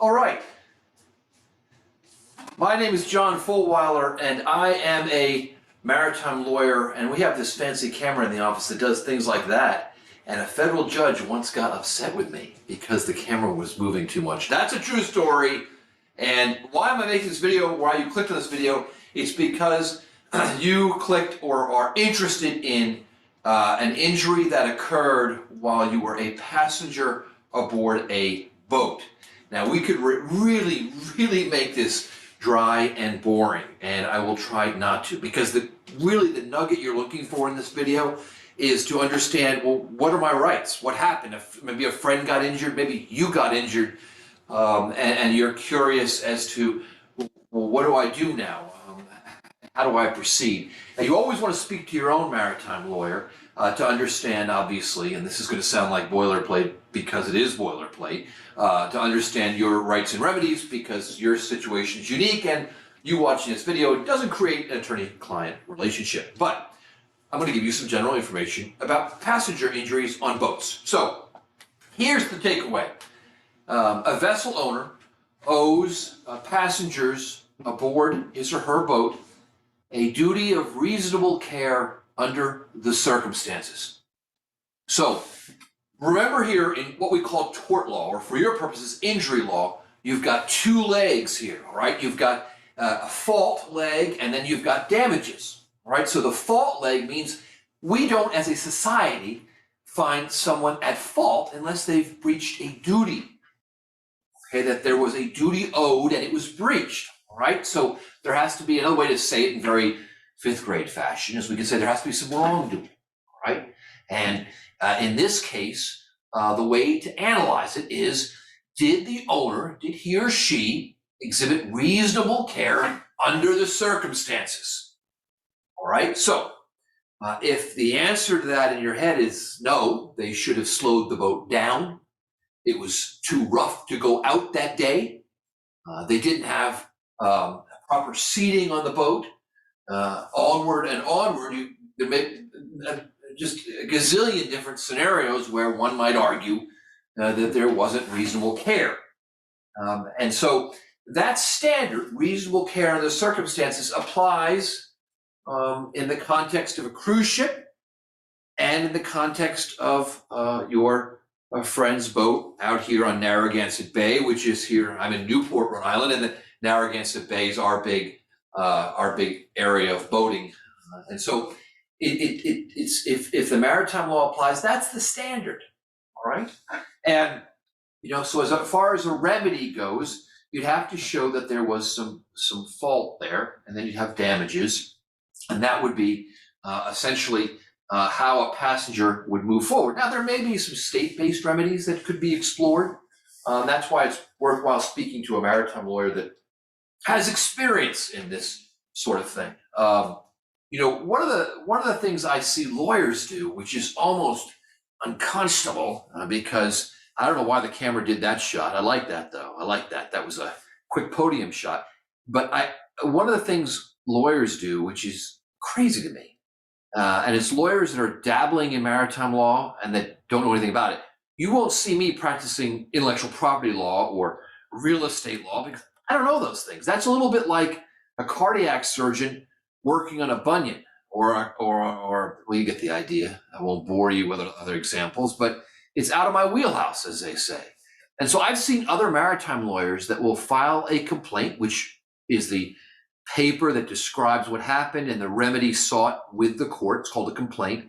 All right. My name is John Fulweiler, and I am a maritime lawyer, and we have this fancy camera in the office that does things like that. And a federal judge once got upset with me because the camera was moving too much. That's a true story. And why am I making this video? Why you clicked on this video? It's because you clicked or are interested in an injury that occurred while you were a passenger aboard a boat. Now, we could really make this dry and boring, and I will try not to, because the nugget you're looking for in this video is to understand, well, what are my rights? What happened? If maybe a friend got injured, maybe you got injured, and you're curious as to, well, what do I do now? How do I proceed? Now, you always want to speak to your own maritime lawyer to understand, obviously, and this is going to sound like boilerplate because it is boilerplate, to understand your rights and remedies because your situation is unique, and you watching this video doesn't create an attorney-client relationship. But I'm going to give you some general information about passenger injuries on boats. So here's the takeaway. A vessel owner owes passengers aboard his or her boat a duty of reasonable care under the circumstances. So remember, here in what we call tort law, or for your purposes, injury law, you've got two legs here, all right? You've got a fault leg, and then you've got damages, all right? So the fault leg means we don't, as a society, find someone at fault unless they've breached a duty, okay? That there was a duty owed and it was breached, all right? So there has to be another way to say it in very fifth grade fashion, is we can say there has to be some wrongdoing, all right? And in this case, the way to analyze it is, did the owner, did he or she exhibit reasonable care under the circumstances? All right, so if the answer to that in your head is no, they should have slowed the boat down, it was too rough to go out that day, they didn't have proper seating on the boat, onward and onward, there may just a gazillion different scenarios where one might argue that there wasn't reasonable care. And so that standard, reasonable care under the circumstances, applies in the context of a cruise ship and in the context of your friend's boat out here on Narragansett Bay, which is here, I'm in Newport, Rhode Island, and the Narragansett Bay is our big area of boating. And so it's if the maritime law applies, that's the standard, all right? And so as far as a remedy goes, you'd have to show that there was some fault there, and then you'd have damages, and that would be essentially how a passenger would move forward. Now, there may be some state-based remedies that could be explored. That's why it's worthwhile speaking to a maritime lawyer that has experience in this sort of thing. One of the things I see lawyers do, which is almost unconscionable, because I don't know why the camera did that shot. I like that, though. I like that. That was a quick podium shot. But one of the things lawyers do, which is crazy to me, and it's lawyers that are dabbling in maritime law and that don't know anything about it. You won't see me practicing intellectual property law or real estate law because I don't know those things. That's a little bit like a cardiac surgeon working on a bunion, or well, you get the idea. I won't bore you with other examples, but it's out of my wheelhouse, as they say. And so I've seen other maritime lawyers that will file a complaint, which is the paper that describes what happened and the remedy sought with the court. It's called a complaint.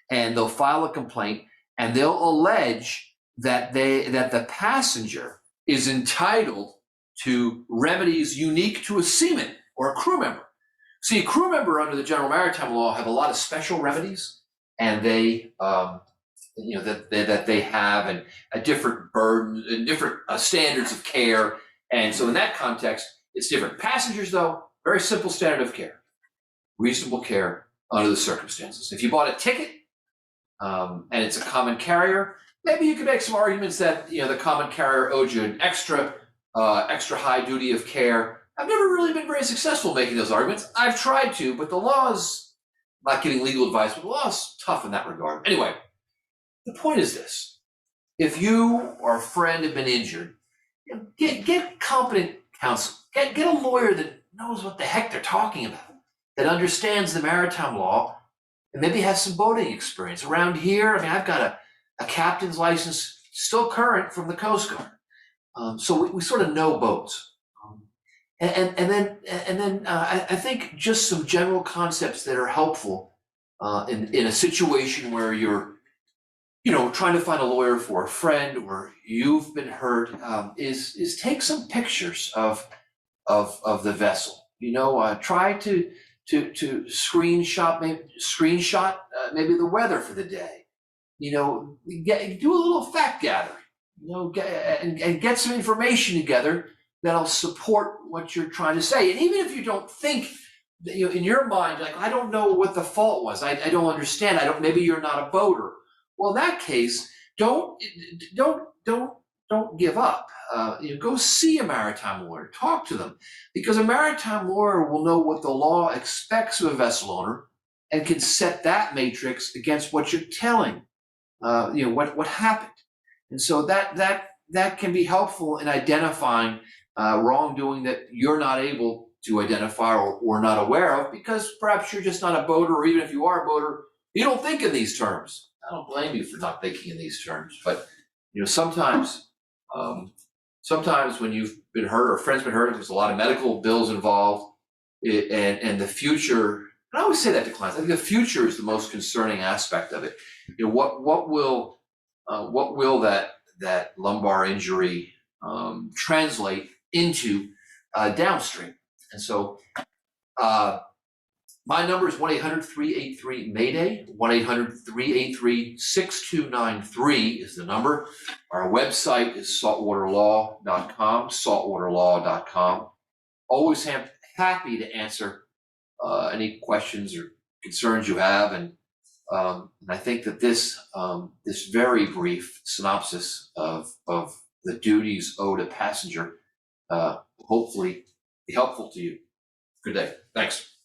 And they'll file a complaint, and they'll allege that the passenger is entitled to remedies unique to a seaman or a crew member. See, a crew member under the general maritime law have a lot of special remedies, and they, that they have, and a different burden and different standards of care. And so in that context, it's different. Passengers, though, very simple standard of care, reasonable care under the circumstances. If you bought a ticket and it's a common carrier, maybe you could make some arguments that the common carrier owed you an extra high duty of care. I've never really been very successful making those arguments. I've tried to, but the law is, not giving legal advice, but the law is tough in that regard. Anyway, the point is this. If you or a friend have been injured, Get competent counsel. Get a lawyer that knows what the heck they're talking about, that understands the maritime law, and maybe has some boating experience. Around here, I mean, I've got a captain's license still current from the Coast Guard. So we sort of know boats. And then I think just some general concepts that are helpful in a situation where you're, trying to find a lawyer for a friend or you've been hurt, is take some pictures of the vessel. Try to screenshot maybe the weather for the day. Do a little fact gathering. And get some information together that'll support what you're trying to say. And even if you don't think, in your mind, like, I don't know what the fault was. I don't understand. Maybe you're not a boater. Well, in that case, don't give up. Go see a maritime lawyer, talk to them, because a maritime lawyer will know what the law expects of a vessel owner and can set that matrix against what you're telling, what happened. And so that can be helpful in identifying wrongdoing that you're not able to identify or not aware of, because perhaps you're just not a boater, or even if you are a boater, you don't think in these terms. I don't blame you for not thinking in these terms, but sometimes when you've been hurt or a friend's been hurt, there's a lot of medical bills involved, and the future. And I always say that to clients. I think the future is the most concerning aspect of it. What will that lumbar injury translate into downstream? And so my number is 1-800-383-MAYDAY. 1-800-383-6293 is the number. Our website is saltwaterlaw.com, saltwaterlaw.com. Always happy to answer any questions or concerns you have. And I think that this very brief synopsis of the duties owed a passenger hopefully be helpful to you. Good day. Thanks.